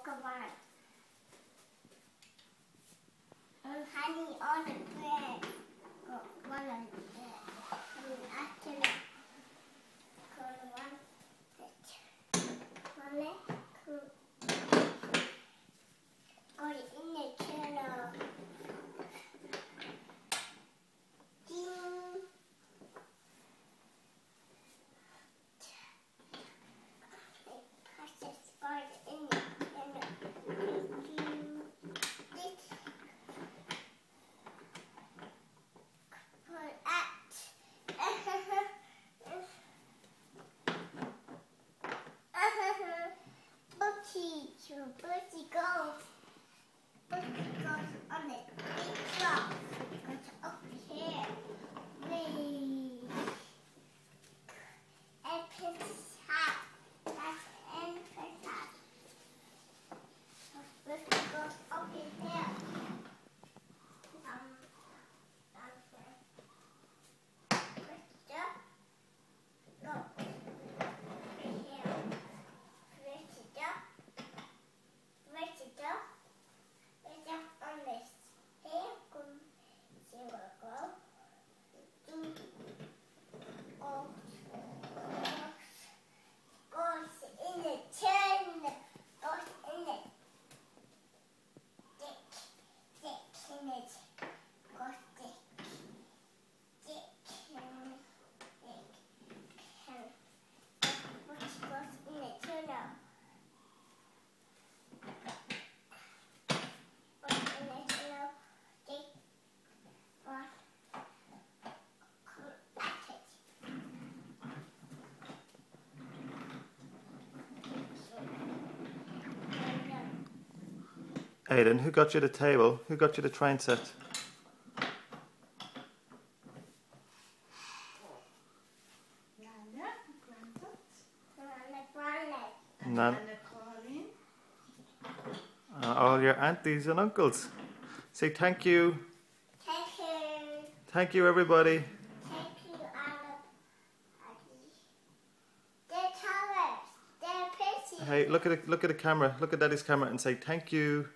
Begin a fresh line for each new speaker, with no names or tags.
come on. Honey on the bread. One on the bread. Actually, go in the channel. Booty goes on the big drop. Goes up here. Wee. And Prince's hat. That's and Prince's hat. Booty goes up in here.
Aidan, who got you the table? Who got you the train set? Nan. All your aunties and uncles. Say thank you.
Thank you.
Thank you, everybody.
Thank you, Anna. They're colors. They're pretty.
Hey, look at the camera. Look at Daddy's camera and say thank you.